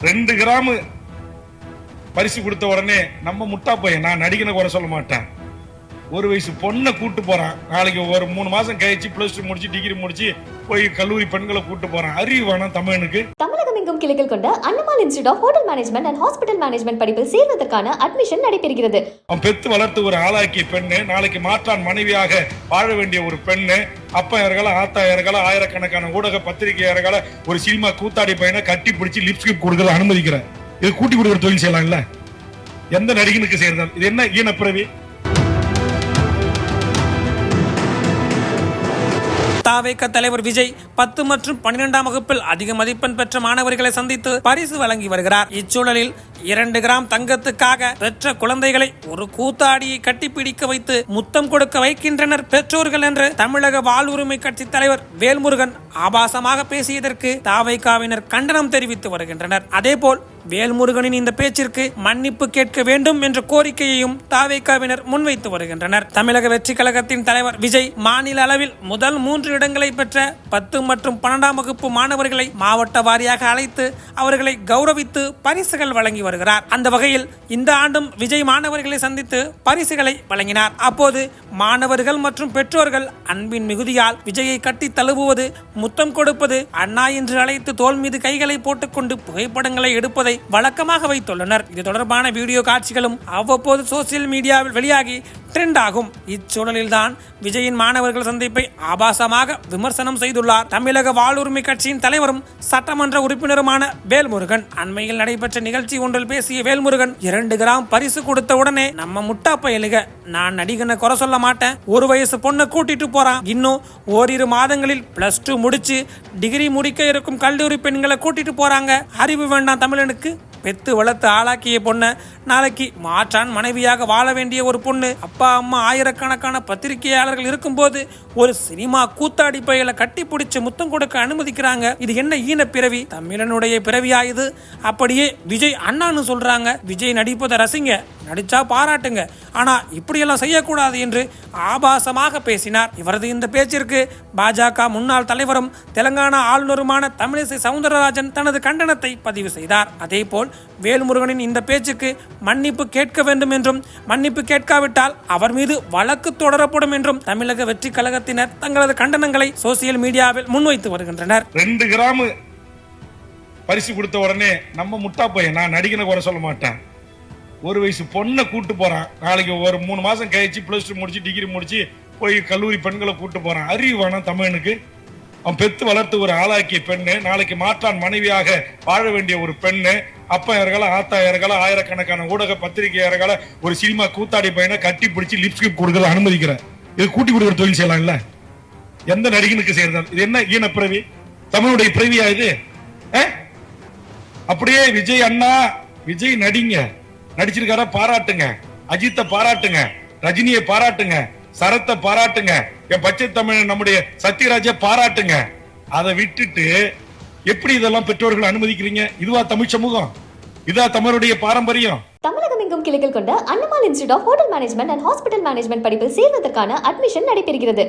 2 gram பரிசு கொடுத்த உடனே நம்ம முட்டா பையன், நான் நடிகனை குறை சொல்ல மாட்டேன், 1 வயசு பொண்ணை கூட்டு போறான். நாளைக்கு ஒரு 3 மாசம் கழிச்சு +2 முடிச்சு டிகிரி முடிச்சு போய் கல்லூரி பெண்களை கூட்டு போறான். அறிவு வேணும் தமிழனுக்கு. தமிழகம் எங்கும் கிளைகள் கொண்ட Annamal institute of hotel management and hospital management படிப்பில் சேர்வதற்கான அட்மிஷன் நடைபெறுகிறது. அவன் பெத்து வளர்த்து ஒரு ஆளாக்கிய பெண்ணு நாளைக்கு மாற்றான் மனைவியாக வாழ வேண்டிய ஒரு பெண்ணு, அப்பா இறகல ஆத்தா இறகல ஆயிரக்கணக்கான ஊடக பத்திரிகை இறகல ஒரு சினிமா கூத்தாடி பையனை கட்டி பிடிச்சி லிப்ஸ்டிக் கொடுக்கல அனுமதிக்கிற, இது கூட்டி கொடுக்குற தொழில் செய்யலாம் இல்ல? எந்த நடிகனுக்கு செய்யறது? இது என்ன ஈனப்பிறவி? தாவேக தலைவர் விஜய் 10 மற்றும் 12ஆம் வகுப்பில் அதிக மதிப்பெண் பெற்ற மாணவர்களை சந்தித்து பரிசு வழங்கி வருகிறார். இச்சூழலில் 2 கிராம் தங்கத்துக்காக பெற்ற குழந்தைகளை ஒரு கூத்தாடியை கட்டிப்பிடிக்க வைத்து முத்தம் கொடுக்க வைக்கின்றனர் பெற்றோர்கள் என்று தமிழக வாழ்வுரிமை கட்சி தலைவர் வேல்முருகன் ஆபாசமாக பேசியதற்கு தாவேகாவினர் கண்டனம் தெரிவித்து வருகின்றனர். அதேபோல் வேல்முருகனின் இந்த பேச்சிற்கு மன்னிப்பு கேட்க வேண்டும் என்ற கோரிக்கையையும் தாவேகாவினர் முன்வைத்து வருகின்றனர். தமிழக வெற்றி கழகத்தின் தலைவர் விஜய் மாநில அளவில் முதல் 3 இடங்களை பெற்ற 10 மற்றும் 12ஆம் வகுப்பு மாணவர்களை மாவட்ட வாரியாக அழைத்து அவர்களை கௌரவித்து பரிசுகள் வழங்கி வருகிறார். அந்த வகையில் இந்த ஆண்டும் விஜய் மாணவர்களை சந்தித்து பரிசுகளை வழங்கினார். அப்போது மாணவர்கள் மற்றும் பெற்றோர்கள் அன்பின் மிகுதியால் விஜயை கட்டி தழுவுவது, முத்தம் கொடுப்பது, அண்ணா என்று அழைத்து தோள் மீது கைகளை போட்டுக்கொண்டு புகைப்படங்களை எடுப்பதை வழக்கமாக வைத்துள்ளனர். இது தொடர்பான வீடியோ காட்சிகளும் அவ்வப்போது சோசியல் மீடியாவில் வெளியாகி ட்ரெண்ட் ஆகும். இச்சூழலில்தான் விஜயின் மாணவர்கள் சந்திப்பை ஆபாசமாக விமர்சனம் செய்துள்ளார் தமிழக வாழ்வுரிமை கட்சியின் தலைவரும் சட்டமன்ற உறுப்பினருமான வேல்முருகன். அண்மையில் நடைபெற்ற நிகழ்ச்சி ஒன்றில் பேசிய வேல்முருகன், 2 கிராம் பரிசு கொடுத்த உடனே நம்ம முட்டா பயலுக, நான் நடிகனை குறை சொல்ல மாட்டேன், 1 வயசு பொண்ணை கூட்டிட்டு போறான், இன்னும் ஓரிரு மாதங்களில் +2 முடிச்சு டிகிரி முடிக்க இருக்கும் கல்லூரி பெண்களை கூட்டிட்டு போறாங்க. அறிவு வேண்டாம் தமிழனுக்கு? பெத்து வளர்த்து ஆளாக்கிய பொண்ணு நாளைக்கு மாற்றான் மனைவியாக வாழ வேண்டிய ஒரு பொண்ணு, அப்பா அம்மா ஆயிரக்கணக்கான பத்திரிகையாளர்கள் இருக்கும்போது ஒரு சினிமா கூத்தாடி பையலை கட்டி பிடிச்சு முத்தம் கொடுக்க அனுமதிக்கிறாங்க. இது என்ன ஈன பிறவி? தமிழனுடைய பிறவியாயுது. அப்படியே விஜய் அண்ணான்னு சொல்றாங்க. விஜய் நடிப்பதை ரசிங்க, நடிச்சா பாராட்டுங்க, ஆனா இப்படியெல்லாம் செய்யக்கூடாது என்று ஆபாசமாக பேசினார். இவரது இந்த பேச்சிற்கு பாஜக முன்னாள் தலைவரும் தெலங்கானா ஆளுநருமான தமிழிசை சவுந்தரராஜன் தனது கண்டனத்தை பதிவு செய்தார். அதேபோல் வேல்முருகனின் இந்த பேச்சுக்கு மன்னிப்பு கேட்க வேண்டும் என்றும், மன்னிப்பு கேட்காவிட்டால் அவர் மீது வழக்கு தொடரப்படும் என்றும் தமிழக வெற்றி கழகத்தினர் தங்களது கண்டனங்களை சோசியல் மீடியாவில் முன்வைத்து வருகின்றனர். 2 கிராம் பரிசு கொடுத்த உடனே நம்ம முட்டா பையன், நான் நடிகனை குறை சொல்ல மாட்டேன், 1 வயசு பொண்ணை கூட்டு போறான். நாளைக்கு ஒரு 3 மாசம் கழிச்சு +2 முடிச்சு டிகிரி முடிச்சு போய் கல்லூரி பெண்களை கூட்டு போறான். அறிவு வேணும் தமிழனுக்கு. அவன் பெத்து வளர்த்து ஒரு ஆளாக்கிய பெண்ணு நாளைக்கு மாற்றான் மனைவியாக வாழ வேண்டிய ஒரு பெண்ணு, அப்பா இறகல ஆத்தா இறகல ஆயிரக்கணக்கான ஊடக பத்திரிகை இறகல ஒரு சினிமா கூத்தாடி பையனை கட்டி பிடிச்சி லிப்ஸ்டிக் கொடுக்கல அனுமதிக்கிற, இது கூட்டி கொடுக்குற தொழில் செய்யலாம் இல்ல? எந்த நடிகனுக்கு செய்யறது? இது என்ன ஈனப்பிறவி? தமிழுடைய பிறவியா இது? அப்படியே விஜய் அண்ணா, விஜய் நடிங்க, நடிச்சிருக்கார பாராட்டுங்க, அஜித்தை பாராட்டுங்க, ரஜினியை பாராட்டுங்க, சரத்தை பாராட்டுங்க, என் பச்சை தமிழ் நம்முடைய சத்யராஜை பாராட்டுங்க. அதை விட்டுட்டு எப்படி இதெல்லாம் பெற்றோர்கள் அனுமதிக்கிறீங்க? இதுவா தமிழ் சமூகம்? இதா தமிழுடைய பாரம்பரியம்? தமிழகம் எங்கும் கிளைகள் கொண்ட Annamal institute of hotel management and hospital management படிப்பில் சேர்வதற்கான அட்மிஷன் நடைபெறுகிறது.